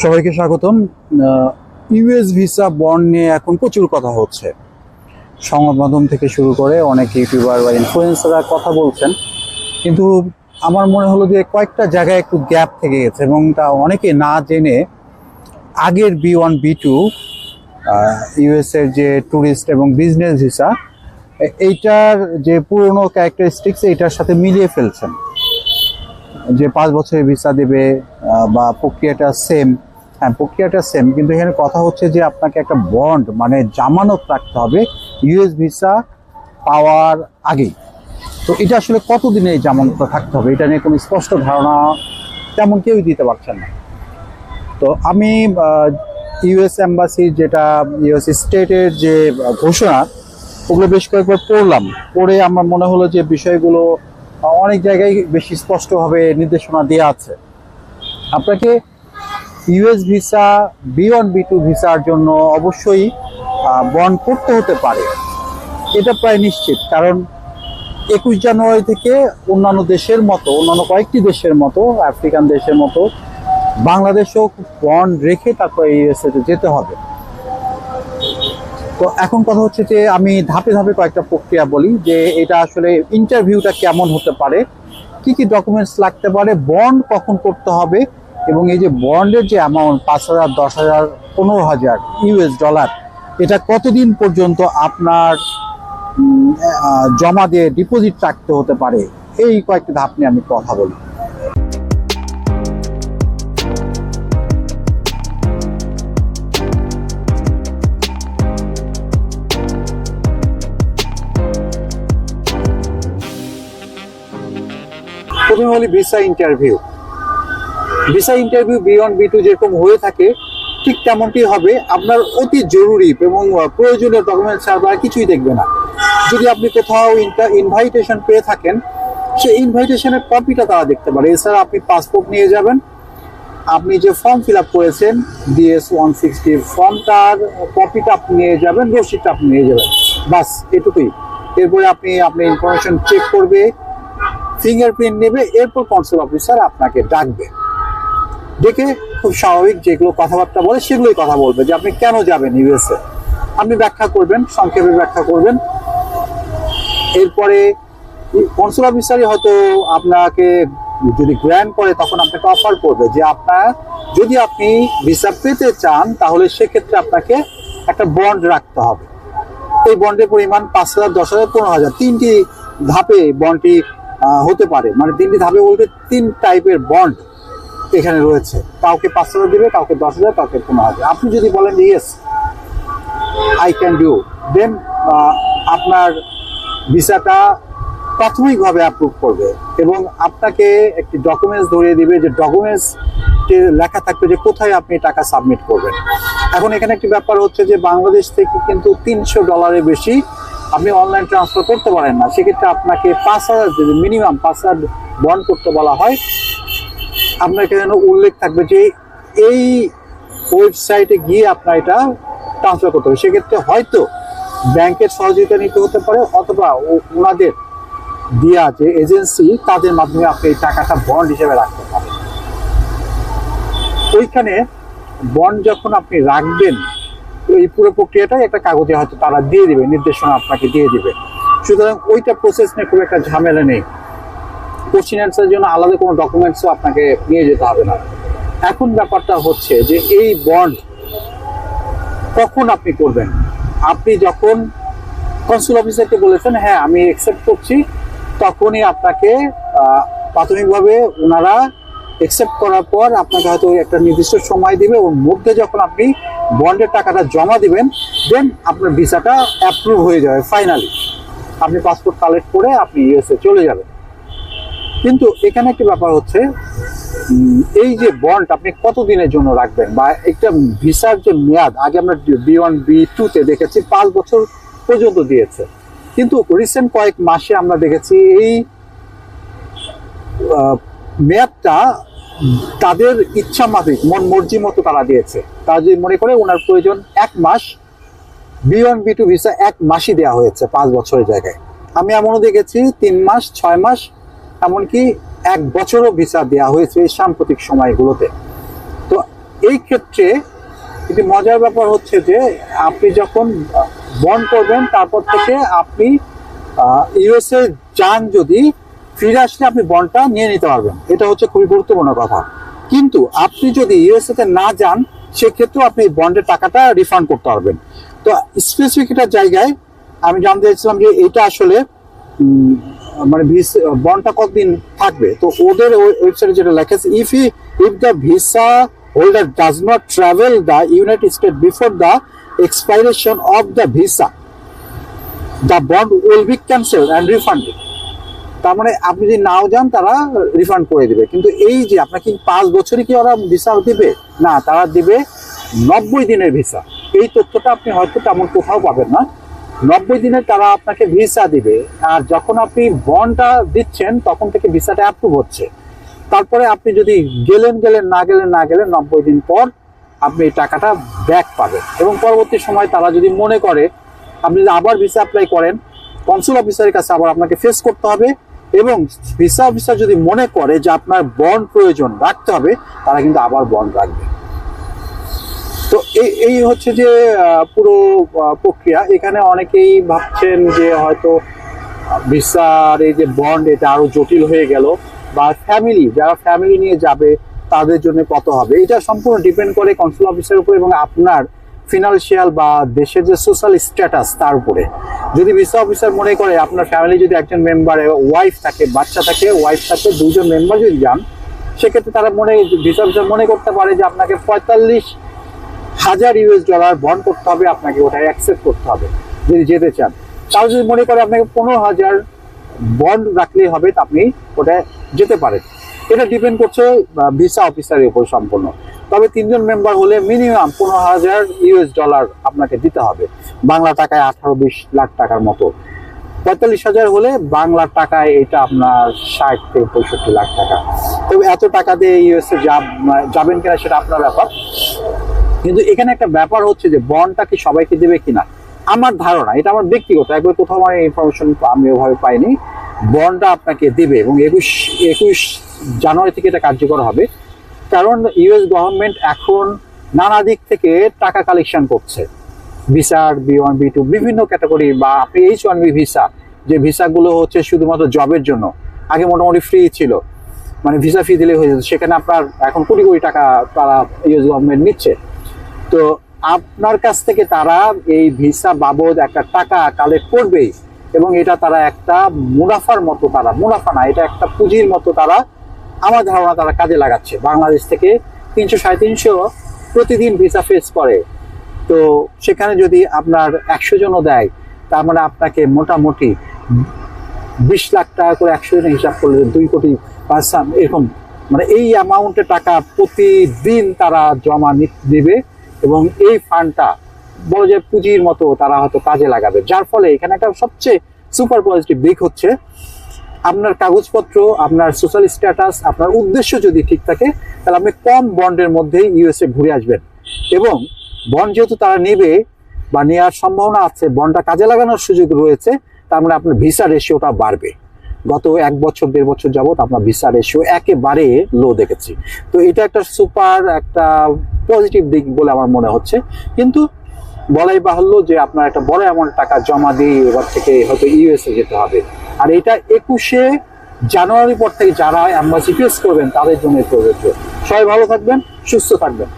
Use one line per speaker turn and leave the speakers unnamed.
সবাইকে স্বাগতম। US visa bond নিয়ে এখন প্রচুর কথা হচ্ছে, সংবাদ মাধ্যম থেকে শুরু করে অনেক ইউটিউবার বা ইনফ্লুয়েন্সাররা কথা বলছেন, কিন্তু আমার মনে হলো যে কয়েকটা জায়গায় একটু গ্যাপ থেকে গেছে এবং তা অনেকে না জেনে আগের B1 B2 ইউএস এর যে ট্যুরিস্ট এবং বিজনেস ভিসা এইটার যে পুরনো ক্যারেক্টারিস্টিক্স এইটার সাথে মিলিয়ে ফেলছেন, যে 5 বছরের ভিসা দেবে বা প্রক্রিয়াটা সেম। হ্যাঁ, প্রক্রিয়াটা সেম, কিন্তু এখানে কথা হচ্ছে যে আপনাকে একটা বন্ড মানে জামানত রাখতে হবে ইউএস ভিসা পাওয়ার আগেই। তো এটা আসলে কতদিনে এই জামানতটা থাকতে হবে এটা নিয়ে কোনো স্পষ্ট ধারণা তেমন কেউই দিতে পারছেন না। তো আমি ইউএস এম্বাসি যেটা ইউএস স্টেটের যে ঘোষণা ওগুলো বেশ কয়েকবার পড়লাম, পড়ে আমার মনে হলো যে বিষয়গুলো অনেক জায়গায় বেশি স্পষ্টভাবে নির্দেশনা দেওয়া আছে। আপনাকে ইউএস ভিসা B1 B2 ভিসার জন্য অবশ্যই বন্ড করতে হতে পারে, এটা প্রায় নিশ্চিত। কারণ 21 জানুয়ারি থেকে অন্যান্য দেশের মতো, অন্যান্য কয়েকটি দেশের মতো, আফ্রিকান দেশের মতো বাংলাদেশও বন্ড রেখে তারপরে ইউএসএতে যেতে হবে। তো এখন কথা হচ্ছে যে আমি ধাপে ধাপে কয়েকটা প্রক্রিয়া বলি, যে এটা আসলে ইন্টারভিউটা কেমন হতে পারে, কি কি ডকুমেন্টস লাগতে পারে, বন্ড কখন করতে হবে, এবং এই যে বন্ডের যে অ্যামাউন্ট 5,000, 10,000, 15,000 ইউএস ডলার, এটা কতদিন পর্যন্ত আপনার জমা দিয়ে ডিপোজিট রাখতে হতে পারে, এই কয়েকটি ধাপ নিয়ে আমি কথা বলি। প্রথমে বলি visa interview. Visa interview B1 B2 যেরকম হয়ে থাকে ঠিক তেমনটি হবে। আপনার অতি জরুরি এবং প্রয়োজনীয় ডকুমেন্টস ছাড়া কিছুই দেখবে না। যদি আপনি কোথাও ইনভাইটেশন পেয়ে থাকেন, সেই ইনভাইটেশনের কপিটা তারা দেখতে পারে। এছাড়া আপনি পাসপোর্ট নিয়ে যাবেন, আপনি যে ফর্ম ফিল আপ করেছেন DS-160 ফর্মটার কপিটা আপনি নিয়ে যাবেন, রসিদটা আপনি নিয়ে যাবেন, বাস এটুকুই। এরপরে আপনি আপনার ইনফরমেশন চেক করবে, ফিঙ্গারপ্রিন্ট নেবে, এরপর কনসাল অফিসার আপনাকে ডাকবে। ডেকে খুব স্বাভাবিক যেগুলো কথাবার্তা বলে সেগুলোই কথা বলবে, যে আপনি কেন যাবেন ইউএসএ, আপনি ব্যাখ্যা করবেন, সংক্ষেপে ব্যাখ্যা করবেন। এরপরে কনসাল অফিসারই হয়তো আপনাকে যদি গ্র্যান্ট করে তখন আপনাকে অফার করবে যে যদি আপনি ভিসা পেতে চান তাহলে সেক্ষেত্রে আপনাকে একটা বন্ড রাখতে হবে। এই বন্ডের পরিমাণ 5,000, 10,000, 15,000, 3টি ধাপে বন্ডটি হতে পারে। মানে 3টি ধাপে বলতে 3 টাইপের বন্ড এখানে রয়েছে। কাউকে 5,000 দিবে, কাউকে 10,000, কাউকে 15,000। আপনি যদি বলেন ইয়েস আই ক্যান ডু, দেন আপনার ভিসাটা প্রাথমিকভাবে অ্যাপ্রুভ করবে এবং আপনাকে একটি ডকুমেন্টস ধরিয়ে দিবে, যে ডকুমেন্টস লেখা থাকবে যে কোথায় আপনি টাকা সাবমিট করবেন। এখন এখানে একটি ব্যাপার হচ্ছে যে বাংলাদেশ থেকে কিন্তু $300 বেশি আপনি অনলাইন ট্রান্সফার করতে পারেন না। সেক্ষেত্রে আপনাকে 5,000 যদি মিনিমাম 5,000 বন্ড করতে বলা হয়, আপনার এখানে উল্লেখ থাকবে যে এই ওয়েবসাইটে গিয়ে আপনার এটা ট্রান্সফার করতে হবে। সেক্ষেত্রে হয়তো ব্যাংকের সহযোগিতা নিতে হতে পারে, অথবা ওনাদের দেওয়া যে এজেন্সি তাদের মাধ্যমে আপনি এই টাকাটা বন্ড হিসেবে রাখতে পারেন। ওইখানে বন্ড যখন আপনি রাখবেন, এই পুরো প্রক্রিয়াটাই একটা কাগজে হয়তো তারা দিয়ে দিবে, নির্দেশনা আপনাকে দিয়ে দিবে। সুতরাং ওইটা প্রসেস নিয়ে খুব একটা ঝামেলা নেই। কোশ্চেন অ্যান্সারের জন্য আলাদা কোনো ডকুমেন্টসও আপনাকে নিয়ে যেতে হবে না। এখন ব্যাপারটা হচ্ছে যে এই বন্ড কখন আপনি করবেন। আপনি যখন কনসুল অফিসারকে বলেছেন হ্যাঁ আমি অ্যাকসেপ্ট করছি, তখনই আপনাকে প্রাথমিকভাবে ওনারা অ্যাকসেপ্ট করার পর আপনাকে হয়তো একটা নির্দিষ্ট সময় দিবে, ওর মধ্যে যখন আপনি বন্ডের টাকাটা জমা দিবেন, দেন আপনার ভিসাটা অ্যাপ্রুভ হয়ে যাবে। ফাইনালি আপনি পাসপোর্ট কালেক্ট করে আপনি ইউএসএ চলে যাবেন। কিন্তু এখানে একটি ব্যাপার হচ্ছে, এই যে বন্ড আপনি কতদিনের জন্য রাখবেন, বা একটা ভিসার যে মেয়াদ, আগে আমরা B1 B2 দেখেছি 5 বছর পর্যন্ত দিয়েছে, কিন্তু রিসেন্ট কয়েক মাসে আমরা দেখেছি এই মেয়াদটা তাদের ইচ্ছা মাফিক, মন মর্জি মতো তারা দিয়েছে। তারা যদি মনে করে ওনার প্রয়োজন 1 মাস, B1 B2 ভিসা 1 মাসই দেওয়া হয়েছে 5 বছরের জায়গায়। আমি এমনও দেখেছি 3 মাস, 6 মাস, এমনকি 1 বছরও ভিসা দেওয়া হয়েছে এই সাম্প্রতিক সময়গুলোতে। তো এই ক্ষেত্রে একটি মজার ব্যাপার হচ্ছে যে আপনি যখন বন্ড করবেন তারপর থেকে আপনি ইউএসএ যান, যদি ফিরে আসলে আপনি বন্ডটা নিয়ে নিতে পারবেন। এটা হচ্ছে খুবই গুরুত্বপূর্ণ কথা। কিন্তু আপনি যদি ইউএসএ তে না যান, সেক্ষেত্রেও আপনি বন্ডের টাকাটা রিফান্ড করতে পারবেন। তো স্পেসিফিক একটা জায়গায় আমি জানতে চাইছিলাম যে এটা আসলে মানে বন্ডটা কতদিন থাকবে। তো ওদের ওয়েবসাইটে যেটা লেখা আছে, if the visa holder does not travel the United States before the expiration of the visa, the bond will be cancelled and refunded. তার মানে আপনি যদি নাও যান তারা রিফান্ড করে দিবে। কিন্তু এই যে আপনাকে 5 বছরই কি ওরা ভিসা দিবে? না, তারা দিবে 90 দিনের ভিসা। এই তথ্যটা আপনি হয়তো তেমন কোথাও পাবেন না। 90 দিনে তারা আপনাকে ভিসা দিবে, আর যখন আপনি বন্ডটা দিচ্ছেন তখন থেকে ভিসাটা অ্যাপ্রুভ হচ্ছে। তারপরে আপনি যদি গেলেন না গেলেন 90 দিন পর আপনি এই টাকাটা ব্যাক পাবেন। এবং পরবর্তী সময় তারা যদি মনে করে, আপনি যদি আবার ভিসা অ্যাপ্লাই করেন, কনসুল অফিসারের কাছে আবার আপনাকে ফেস করতে হবে। এবং ভিসা অফিসার যদি মনে করে যে আপনার বন্ড প্রয়োজন রাখতে হবে, তারা কিন্তু আবার বন্ড রাখবে। তো এই হচ্ছে যে পুরো প্রক্রিয়া। এখানে অনেকেই ভাবছেন যে হয়তো ভিসার এই যে বন্ড, এটা আরো জটিল হয়ে গেল, বা যারা ফ্যামিলি নিয়ে যাবে তাদের জন্য কত হবে। এটা সম্পূর্ণ ডিপেন্ড করে কনসুল অফিসের উপর এবং আপনার ফিনান্সিয়াল বা দেশের যে সোশ্যাল স্ট্যাটাস তার উপরে। যদি ভিসা অফিসার মনে করে আপনার ফ্যামিলি যদি একজন মেম্বারে ওয়াইফ থাকে, বাচ্চা থাকে, ওয়াইফ থাকে, 2জন মেম্বার যদি যান, সেক্ষেত্রে তারা ভিসা অফিসার মনে করতে পারে যে আপনাকে $45,000 বন্ড করতে হবে, আপনাকে ওটা অ্যাকসেপ্ট করতে হবে যদি যেতে চান। তাও যদি মনে করে আপনাকে 15,000 বন্ড রাখলেই হবে, আপনি ওটা যেতে পারেন। এটা ডিপেন্ড করছে ভিসা অফিসারের উপর সম্পূর্ণ। তবে 3জন মেম্বার হলে মিনিমাম $15,000 আপনাকে দিতে হবে, বাংলা টাকায় 18-20 লাখ টাকার মতো। 45,000 হলে বাংলা টাকায় এটা আপনার 60 থেকে 65 লাখ টাকা। তবে এত টাকা দিয়ে ইউএসএ যাবেন কিনা সেটা আপনার ব্যাপার। কিন্তু এখানে একটা ব্যাপার হচ্ছে যে বন্ডটা কি সবাইকে দেবে কিনা। আমার ধারণা, এটা আমার ব্যক্তিগত, একবার কোথাও আমার ইনফরমেশন আমি ওভাবে পাইনি, বন্ডটা আপনাকে দিবে এবং 21 জানুয়ারি থেকে এটা কার্যকর হবে। কারণ ইউএস গভর্নমেন্ট এখন নানা দিক থেকে টাকা কালেকশন করছে। ভিসার B1 B2 বিভিন্ন ক্যাটাগরি, বা আপনি H1B ভিসা, যে ভিসাগুলো হচ্ছে শুধুমাত্র জবের জন্য, আগে মোটামুটি ফ্রি ছিল, মানে ভিসা ফি দিলে হয়ে যেত, সেখানে আপনার এখন কোটি কোটি টাকা তারা ইউএস গভর্নমেন্ট নিচ্ছে। তো আপনার কাছ থেকে তারা এই ভিসা বাবদ একটা টাকা কালেক্ট করবেই, এবং এটা তারা একটা মুনাফার মতো, মুনাফা না, এটা একটা পুঁজির মতো তারা, আমার ধারণা তারা কাজে লাগাচ্ছে। বাংলাদেশ থেকে 300-350 প্রতিদিন ভিসা ফেস করে। তো সেখানে যদি আপনার 100 জনও দেয়, তার মানে আপনাকে মোটামুটি 20 লাখ টাকা করে 100 জনের হিসাব করলে 2 কোটি এরকম, মানে এই অ্যামাউন্টের টাকা প্রতিদিন তারা জমা নেবে, এবং এই ফান্ডটা বলা যায় পুঁজির মতো তারা হয়তো কাজে লাগাবে। যার ফলে এখানে একটা সবচেয়ে সুপার পজিটিভ দিক হচ্ছে, আপনার কাগজপত্র, আপনার সোশ্যাল স্ট্যাটাস, আপনার উদ্দেশ্য যদি ঠিক থাকে, তাহলে আপনি কম বন্ডের মধ্যেই ইউএসএ ঘুরে আসবেন। এবং বন্ড যেহেতু তারা নেবে বা নেওয়ার সম্ভাবনা আছে, বন্ডটা কাজে লাগানোর সুযোগ রয়েছে, তার মানে আপনার ভিসা রেশিওটা বাড়বে। গত 1 বছর 1.5 বছর যাবত আপনার ভিসা রেশিও একেবারে লো দেখেছি। তো এটা একটা সুপার একটা পজিটিভ দিক বলে আমার মনে হচ্ছে। কিন্তু বলাই বাহুল্য যে আপনার একটা বড় অ্যামাউন্ট টাকা জমা দিয়ে এবার থেকে হয়তো ইউএসএ যেতে হবে। আর এটা 21শে জানুয়ারি পর থেকে যারা অ্যাম্বাসি ফেস করবেন তাদের জন্য প্রযোজ্য। সবাই ভালো থাকবেন, সুস্থ থাকবেন।